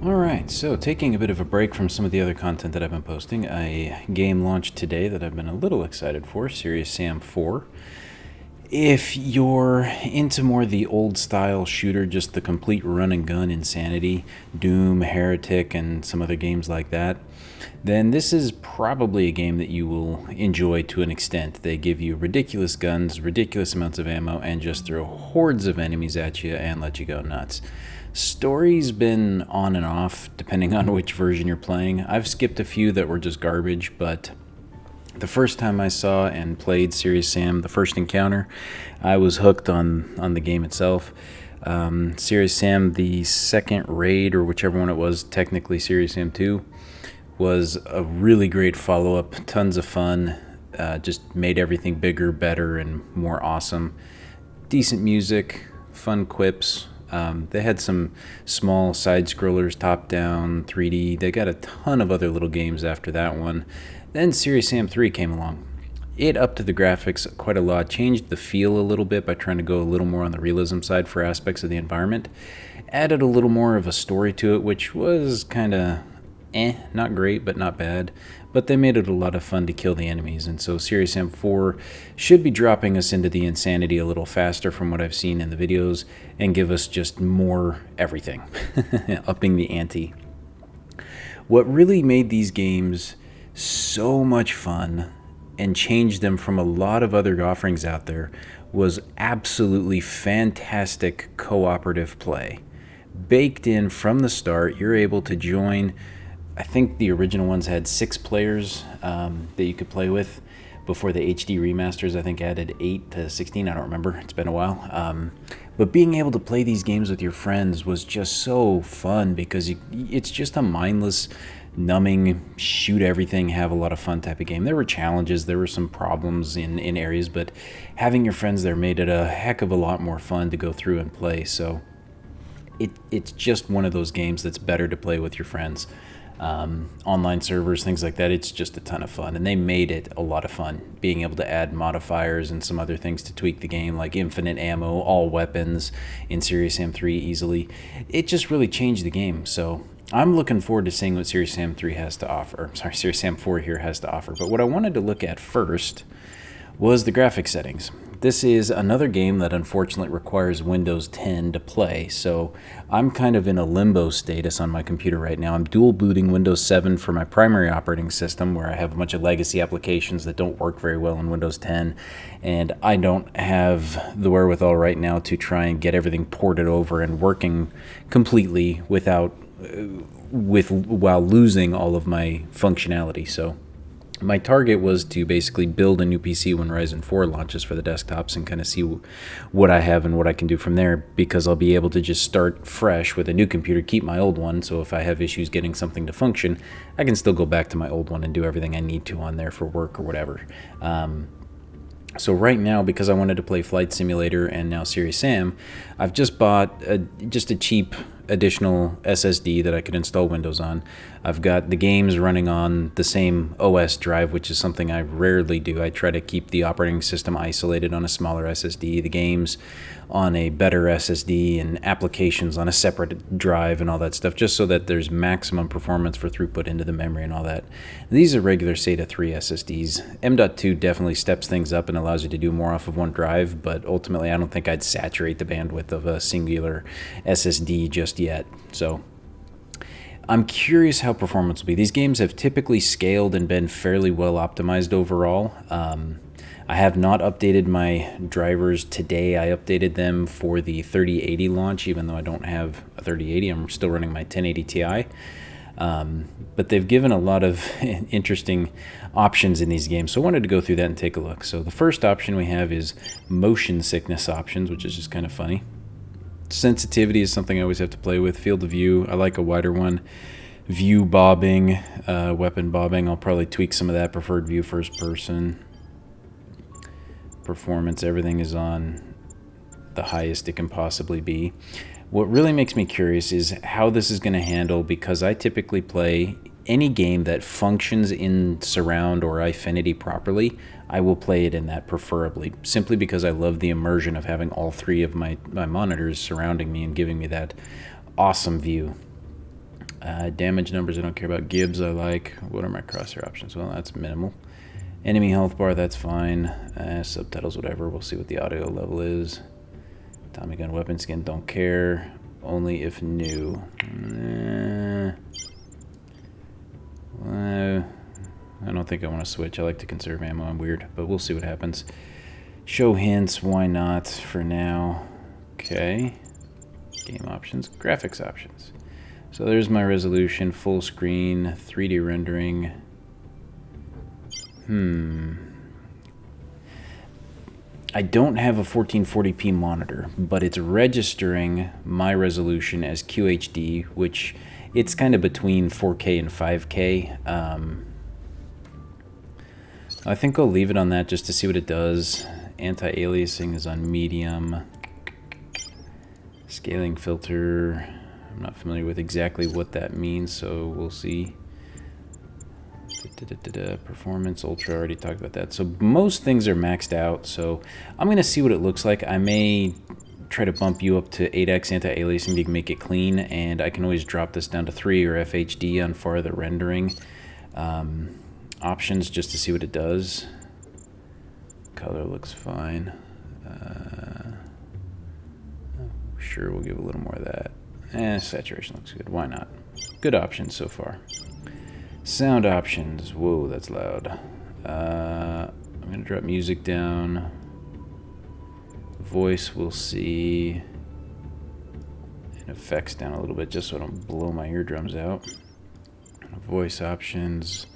Alright, so taking a bit of a break from some of the other content that I've been posting, a game launched today that I've been a little excited for, Serious Sam 4. If you're into more the old style shooter, just the complete run and gun insanity, Doom, Heretic, and some other games like that, then this is probably a game that you will enjoy to an extent. They give you ridiculous guns, ridiculous amounts of ammo, and just throw hordes of enemies at you and let you go nuts. Story's been on and off depending on which version you're playing. I've skipped a few that were just garbage, but the first time I saw and played Serious Sam, the first encounter, I was hooked on the game itself. Serious Sam, the second raid, or whichever one it was, technically Serious Sam 2, was a really great follow-up, tons of fun, just made everything bigger, better, and more awesome. Decent music, fun quips. They had some small side-scrollers, top-down, 3D. They got a ton of other little games after that one. Then Serious Sam 3 came along. It upped the graphics quite a lot, changed the feel a little bit by trying to go a little more on the realism side for aspects of the environment, added a little more of a story to it, which was kind of not great, but not bad. But they made it a lot of fun to kill the enemies, and so Serious Sam 4 should be dropping us into the insanity a little faster from what I've seen in the videos, and give us just more everything, upping the ante. What really made these games so much fun and changed them from a lot of other offerings out there was absolutely fantastic cooperative play. Baked in from the start, you're able to join. I think the original ones had 6 players that you could play with before the HD remasters. I think added 8 to 16. I don't remember. It's been a while. But being able to play these games with your friends was just so fun because it's just a mindless, numbing, shoot everything, have a lot of fun type of game. There were challenges, there were some problems in areas, but having your friends there made it a heck of a lot more fun to go through and play. So it's just one of those games that's better to play with your friends. Online servers, things like that, it's just a ton of fun, and they made it a lot of fun, being able to add modifiers and some other things to tweak the game, like infinite ammo, all weapons in Serious Sam 3 easily. It just really changed the game, so I'm looking forward to seeing what Serious Sam 3 has to offer. Serious Sam 4 here has to offer. But what I wanted to look at first was the graphic settings. This is another game that unfortunately requires Windows 10 to play, so I'm kind of in a limbo status on my computer right now. I'm dual booting Windows 7 for my primary operating system, where I have a bunch of legacy applications that don't work very well in Windows 10, and I don't have the wherewithal right now to try and get everything ported over and working completely while losing all of my functionality. So my target was to basically build a new PC when Ryzen 4 launches for the desktops and kind of see what I have and what I can do from there, because I'll be able to just start fresh with a new computer, keep my old one, so if I have issues getting something to function, I can still go back to my old one and do everything I need to on there for work or whatever. So right now, because I wanted to play Flight Simulator and now Serious Sam, I've just bought just a cheap additional SSD that I could install Windows on. I've got the games running on the same OS drive, which is something I rarely do. I try to keep the operating system isolated on a smaller SSD, the games on a better SSD, and applications on a separate drive and all that stuff, just so that there's maximum performance for throughput into the memory and all that. These are regular SATA 3 SSDs. M.2 definitely steps things up and allows you to do more off of one drive, but ultimately I don't think I'd saturate the bandwidth of a singular SSD just yet. So I'm curious how performance will be. These games have typically scaled and been fairly well optimized overall. I have not updated my drivers today. I updated them for the 3080 launch, even though I don't have a 3080. I'm still running my 1080 Ti. But they've given a lot of interesting options in these games, so I wanted to go through that and take a look. So the first option we have is motion sickness options, which is just kind of funny. Sensitivity is something I always have to play with. Field of view, I like a wider one. View bobbing, weapon bobbing, I'll probably tweak some of that. Preferred view, first person. Performance, everything is on the highest it can possibly be. What really makes me curious is how this is going to handle, because I typically play any game that functions in surround or Eyefinity properly. I will play it in that preferably, simply because I love the immersion of having all 3 of my monitors surrounding me and giving me that awesome view. Damage numbers I don't care about. Gibbs I like. What are my crosshair options? Well, that's minimal. Enemy health bar, that's fine. Subtitles, whatever. We'll see what the audio level is. Tommy gun weapon skin, don't care. Only if new. I don't think I want to switch. I like to conserve ammo. I'm weird, but we'll see what happens. Show hints, why not for now. Okay. Game options, graphics options. So there's my resolution, full screen, 3D rendering. I don't have a 1440p monitor, but it's registering my resolution as QHD, which it's kind of between 4K and 5K. I think I'll leave it on that just to see what it does. Anti-aliasing is on medium. Scaling filter, I'm not familiar with exactly what that means, so we'll see. Performance, ultra, already talked about that. So most things are maxed out, so I'm going to see what it looks like. I may try to bump you up to 8x anti-aliasing to make it clean, and I can always drop this down to 3 or FHD on farther rendering. Options just to see what it does. Color looks fine. Sure, we'll give a little more of that. Saturation looks good. Why not? Good options so far. Sound options. Whoa, that's loud. I'm going to drop music down. Voice, we'll see. And effects down a little bit just so I don't blow my eardrums out. Voice options.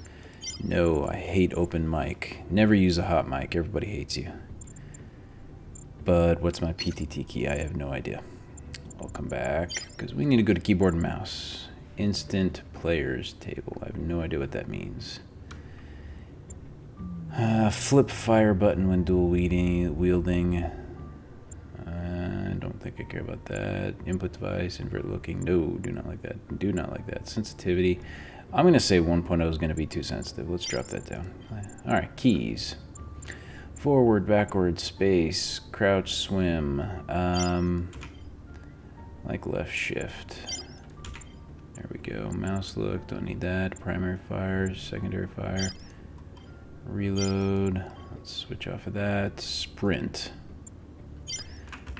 No, I hate open mic. Never use a hot mic. Everybody hates you. But what's my PTT key? I have no idea. I'll come back because we need to go to keyboard and mouse. Instant players table. I have no idea what that means. Flip fire button when dual wielding. I don't think I care about that. Input device, invert looking. No, do not like that. Do not like that. Sensitivity. I'm going to say 1.0 is going to be too sensitive. Let's drop that down. All right, keys. Forward, backward, space, crouch, swim. Like left shift. There we go. Mouse look, don't need that. Primary fire, secondary fire. Reload. Let's switch off of that. Sprint.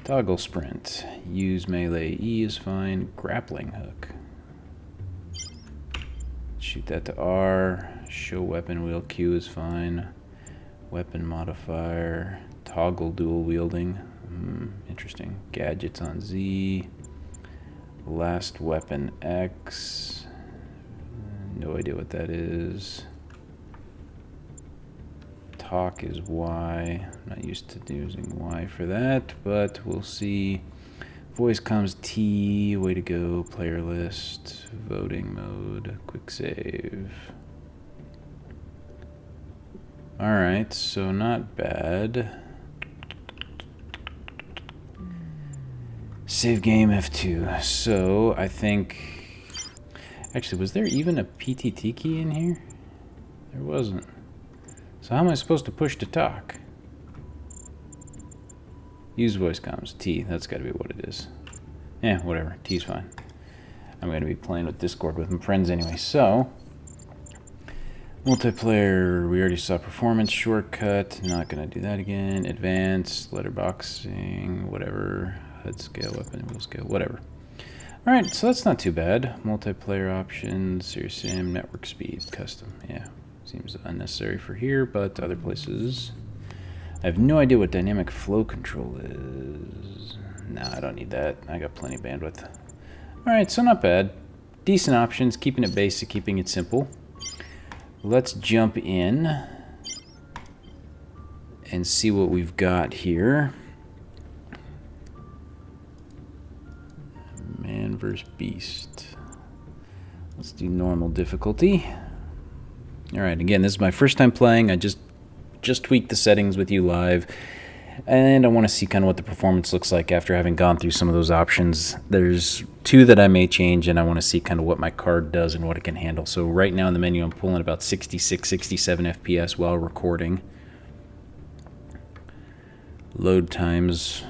Toggle sprint. Use melee. E is fine. Grappling hook. Shoot that to R. Show weapon wheel. Q is fine. Weapon modifier. Toggle dual wielding. Interesting. Gadgets on Z. Last weapon X. No idea what that is. Talk is Y. I'm not used to using Y for that, but we'll see. Voice comms T. Way to go. Player list. Voting mode. Quick save. Alright, so not bad. Save game F2. So I think... Actually, was there even a PTT key in here? There wasn't. So how am I supposed to push to talk? Use voice comms. T. That's got to be what it is. Yeah, whatever. T's fine. I'm going to be playing with Discord with my friends anyway. So... Multiplayer, we already saw performance shortcut. Not going to do that again. Advanced, letterboxing, whatever. HUD scale, weapon, wheel scale, whatever. Alright, so that's not too bad. Multiplayer options, Serious Sam, network speed, custom. Yeah, seems unnecessary for here, but other places. I have no idea what dynamic flow control is. Nah, I don't need that. I got plenty of bandwidth. Alright, so not bad. Decent options, keeping it basic, keeping it simple. Let's jump in and see what we've got here. Man vs. Beast. Let's do normal difficulty. Alright, again, this is my first time playing. I just tweaked the settings with you live. And I want to see kind of what the performance looks like after having gone through some of those options. There's two that I may change, and I want to see kind of what my card does and what it can handle. So right now in the menu, I'm pulling about 66, 67 FPS while recording. Load times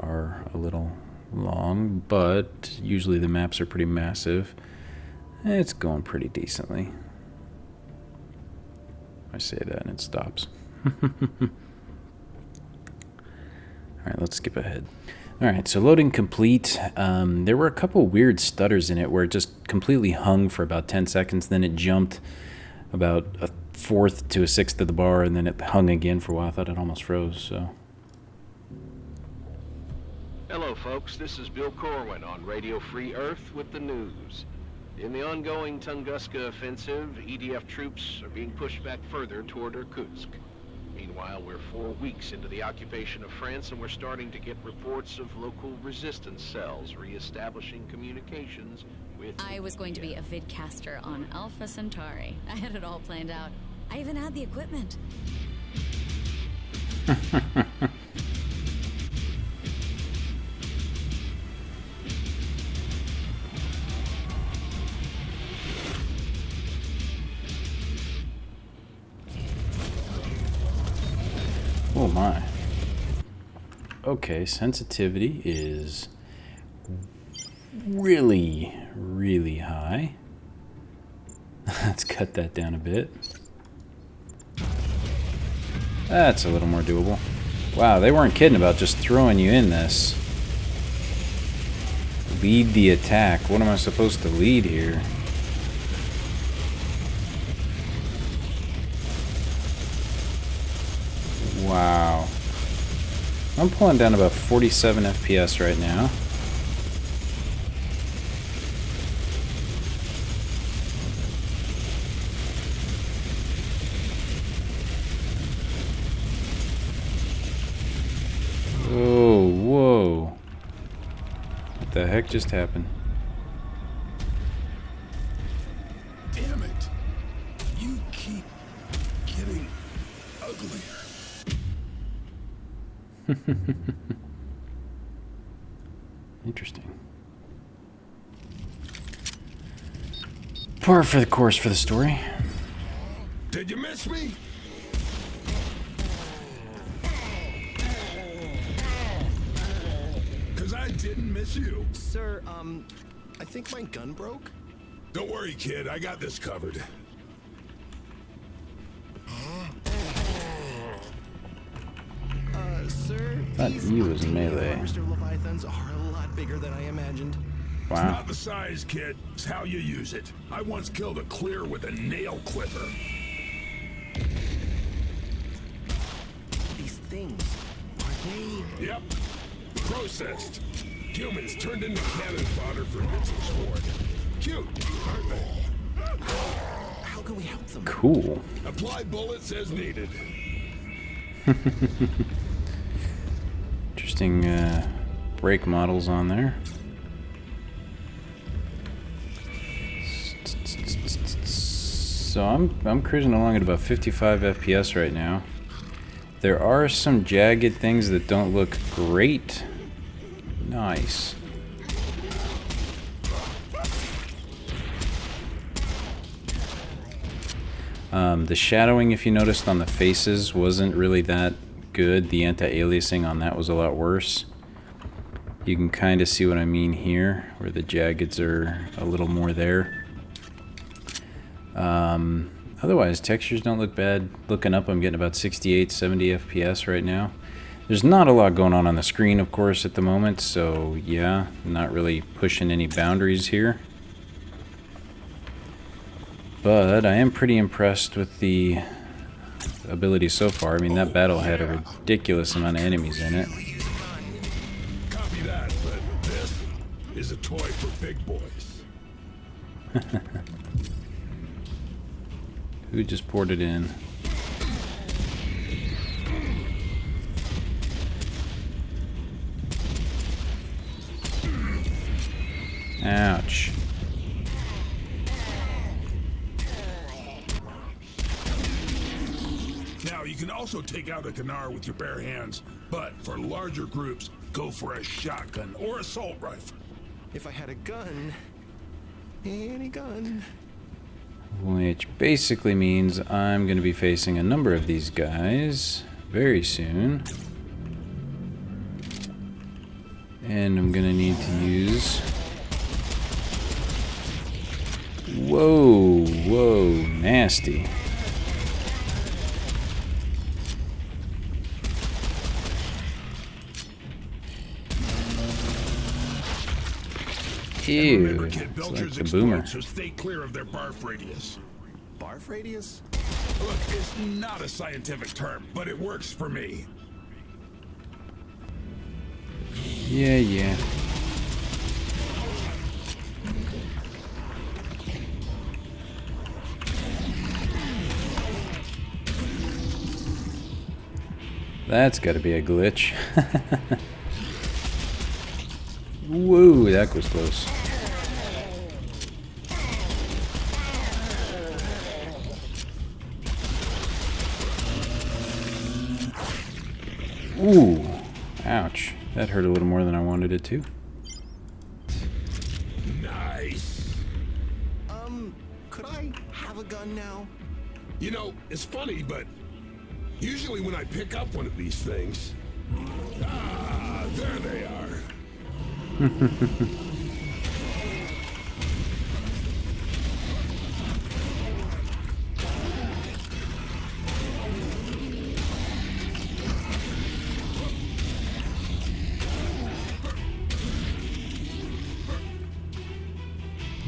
are a little long, but usually the maps are pretty massive. It's going pretty decently. I say that and it stops. Alright, let's skip ahead. Alright, so loading complete. There were a couple weird stutters in it where it just completely hung for about 10 seconds, then it jumped about a fourth to a sixth of the bar, and then it hung again for a while. I thought it almost froze, so... Hello, folks. This is Bill Corwin on Radio Free Earth with the news. In the ongoing Tunguska offensive, EDF troops are being pushed back further toward Irkutsk. Meanwhile, we're 4 weeks into the occupation of France, and we're starting to get reports of local resistance cells reestablishing communications with... I was going to be a vidcaster on Alpha Centauri. I had it all planned out. I even had the equipment. Oh my. Okay, sensitivity is really, really high. Let's cut that down a bit. That's a little more doable. Wow, they weren't kidding about just throwing you in this. Lead the attack. What am I supposed to lead here? Wow. I'm pulling down about 47 FPS right now. Oh, whoa. What the heck just happened? Damn it. You keep getting uglier. Interesting. Par for the course for the story. Did you miss me? Because I didn't miss you. Sir, I think my gun broke. Don't worry, kid. I got this covered. Sir, Thought these he was tiny melee. harvester leviathans are a lot bigger than I imagined. It's Wow. not the size, kid. It's how you use it. I once killed a clear with a nail clipper. These things, are they... Yep. Processed. Humans turned into cannon fodder for Mitchell's horde. Cute, aren't they? How can we help them? Cool. Apply bullets as needed. Interesting brake models on there. So I'm cruising along at about 55 FPS right now. There are some jagged things that don't look great. Nice. The shadowing, if you noticed on the faces, wasn't really that good. The anti-aliasing on that was a lot worse. You can kind of see what I mean here, where the jaggeds are a little more there. Otherwise, textures don't look bad. Looking up, I'm getting about 68, 70 FPS right now. There's not a lot going on the screen, of course, at the moment, so yeah, not really pushing any boundaries here. But I am pretty impressed with the ability so far. I mean, that battle had a ridiculous amount of enemies in it. Copy that, but this is a toy for big boys. Who just poured it in? Ouch. Now, you can also take out a Canar with your bare hands, but for larger groups, go for a shotgun or assault rifle. If I had a gun... Any gun... Which basically means I'm going to be facing a number of these guys very soon. And I'm going to need to use Whoa, whoa, nasty. And remember, Ew, kid, it's like Belchers the boomer. explode, so stay clear of their barf radius. Barf radius? Look, it's not a scientific term, but it works for me. Yeah, yeah. That's gotta be a glitch. Whoa, that was close. Ooh, ouch. That hurt a little more than I wanted it to. Nice. Could I have a gun now? You know, it's funny, but usually when I pick up one of these things... Ah, there they are. What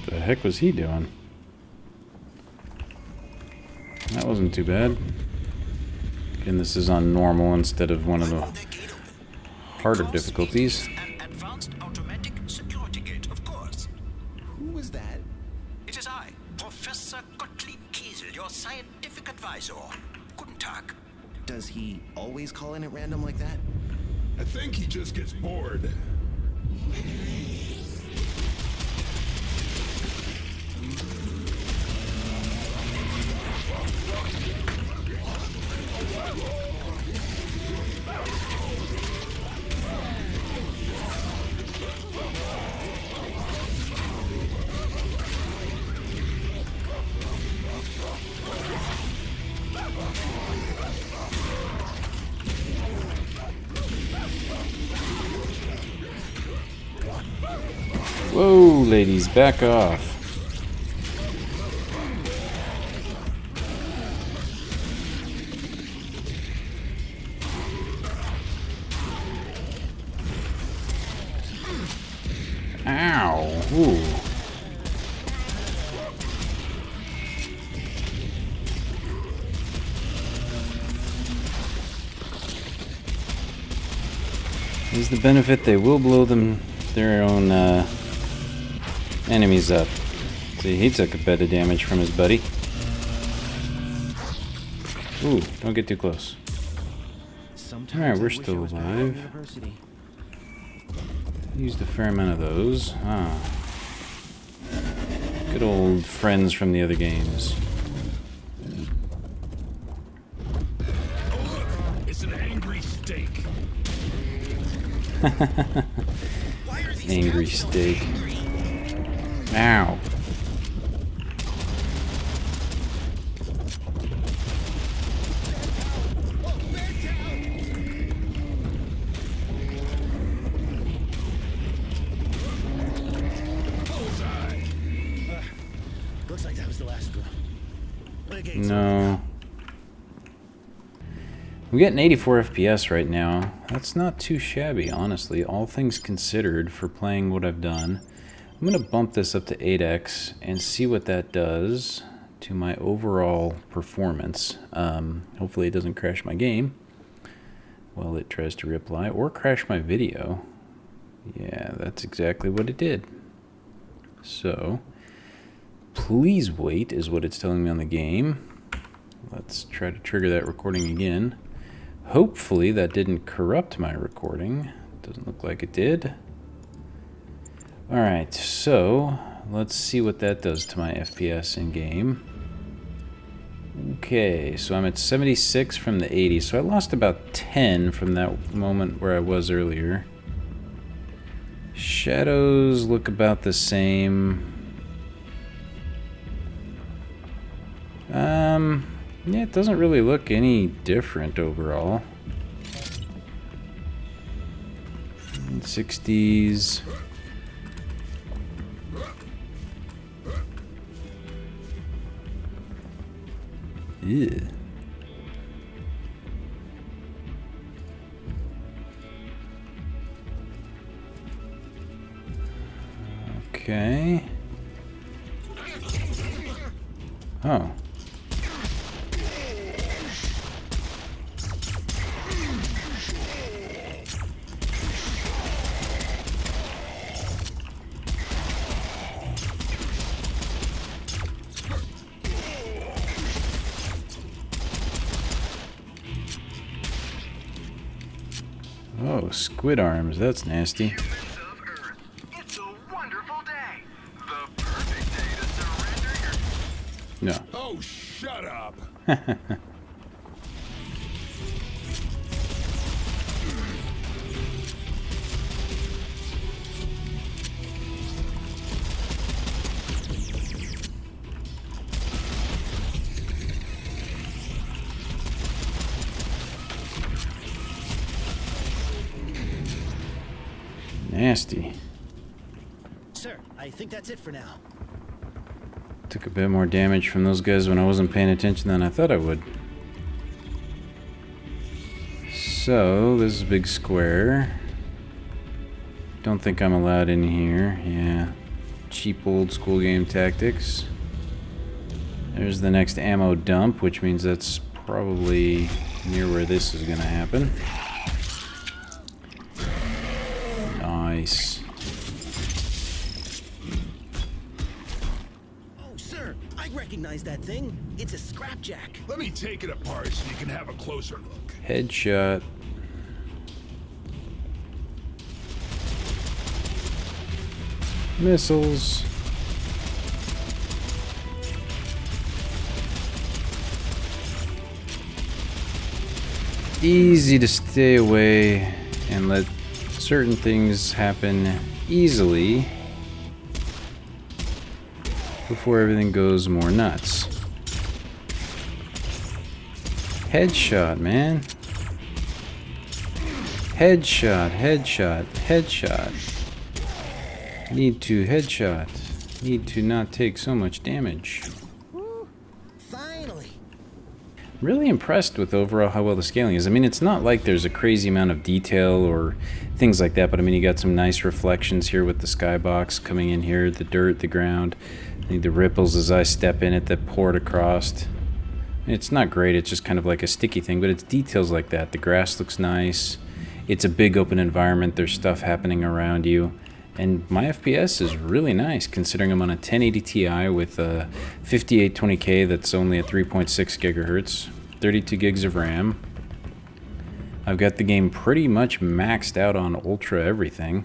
the heck was he doing? That wasn't too bad. Again, this is on normal instead of one of the harder difficulties. An advanced automatic security gate, of course. Who was that? It is I, Professor Gottlieb Kiesel, your scientific advisor. Guten Tag. Does he always call in at random like that? I think he just gets bored. Whoa, ladies, back off. Ow. Ooh. Here's the benefit, they will blow their own enemies up. See, he took a bit of damage from his buddy. Ooh, don't get too close. Alright, we're still alive. Used a fair amount of those. Ah. Good old friends from the other games. Oh, look! It's an angry steak. Angry steak. Ow. Looks like that was the last girl. No. I'm getting 84 FPS right now. That's not too shabby, honestly, all things considered for playing what I've done. I'm going to bump this up to 8x and see what that does to my overall performance. Hopefully it doesn't crash my game while it tries to reapply, or crash my video. Yeah, that's exactly what it did. So, please wait is what it's telling me on the game. Let's try to trigger that recording again. Hopefully that didn't corrupt my recording. Doesn't look like it did. Alright, so let's see what that does to my FPS in game. Okay, so I'm at 76 from the 80, so I lost about 10 from that moment where I was earlier. Shadows look about the same. Yeah, it doesn't really look any different overall. 60s. Yeah. Okay. Oh. Oh, squid arms. That's nasty. Humans of Earth, it's a wonderful day. The perfect day to surrender your... No. Oh, shut up! Nasty. Sir, I think that's it for now. Took a bit more damage from those guys when I wasn't paying attention than I thought I would. So, this is a big square. Don't think I'm allowed in here. Yeah. Cheap old school game tactics. There's the next ammo dump, which means that's probably near where this is gonna happen. Nice. Oh, sir, I recognize that thing. It's a scrapjack. Let me take it apart so you can have a closer look. Headshot. Missiles. Easy to stay away and let certain things happen easily before everything goes more nuts. Headshot, man. Headshot, headshot, headshot. Need to headshot. Need to not take so much damage. Woo, finally. Really impressed with overall how well the scaling is. I mean, it's not like there's a crazy amount of detail or things like that, but I mean, you got some nice reflections here with the skybox coming in here, the dirt, the ground, the ripples as I step in it that pour it across. It's not great, it's just kind of like a sticky thing, but it's details like that. The grass looks nice. It's a big open environment. There's stuff happening around you. And my FPS is really nice, considering I'm on a 1080 Ti with a 5820K that's only at 3.6 gigahertz, 32 gigs of RAM. I've got the game pretty much maxed out on ultra everything,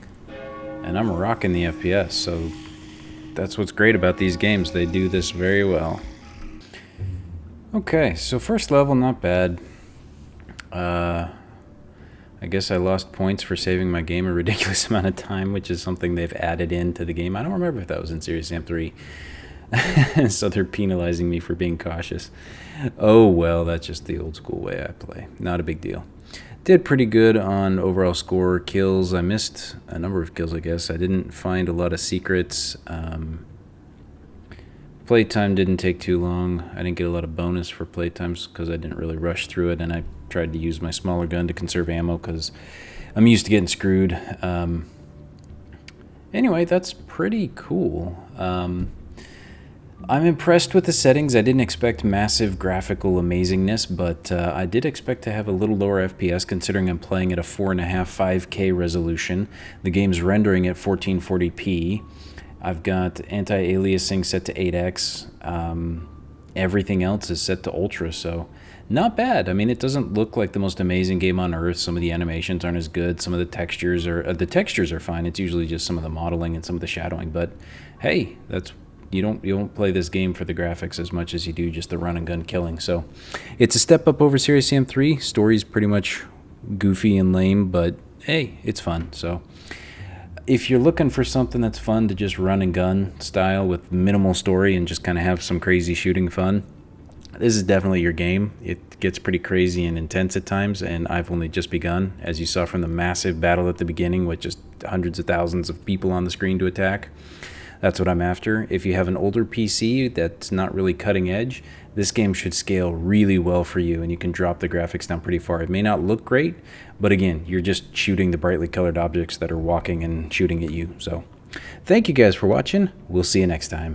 and I'm rocking the FPS, so that's what's great about these games. They do this very well. Okay, so first level, not bad. I guess I lost points for saving my game a ridiculous amount of time, which is something they've added into the game. I don't remember if that was in Serious Sam 3. So they're penalizing me for being cautious. Oh well, that's just the old school way I play. Not a big deal. Did pretty good on overall score, kills. I missed a number of kills, I guess. I didn't find a lot of secrets. Playtime didn't take too long. I didn't get a lot of bonus for playtimes because I didn't really rush through it, and I tried to use my smaller gun to conserve ammo because I'm used to getting screwed. Anyway, that's pretty cool. I'm impressed with the settings. I didn't expect massive graphical amazingness, but I did expect to have a little lower FPS considering I'm playing at a 4.5, 5K resolution. The game's rendering at 1440p. I've got anti-aliasing set to 8x. Everything else is set to ultra, so not bad. I mean, it doesn't look like the most amazing game on earth. Some of the animations aren't as good. Some of the textures are fine. It's usually just some of the modeling and some of the shadowing. But hey, that's you don't play this game for the graphics as much as you do just the run and gun killing. So it's a step up over Serious Sam 3. Story's pretty much goofy and lame, but hey, it's fun. So if you're looking for something that's fun to just run and gun style with minimal story and just kind of have some crazy shooting fun, this is definitely your game. It gets pretty crazy and intense at times, and I've only just begun, as you saw from the massive battle at the beginning with just hundreds of thousands of people on the screen to attack. That's what I'm after. If you have an older PC that's not really cutting edge, this game should scale really well for you, and you can drop the graphics down pretty far. It may not look great, but again, you're just shooting the brightly colored objects that are walking and shooting at you. So thank you guys for watching. We'll see you next time.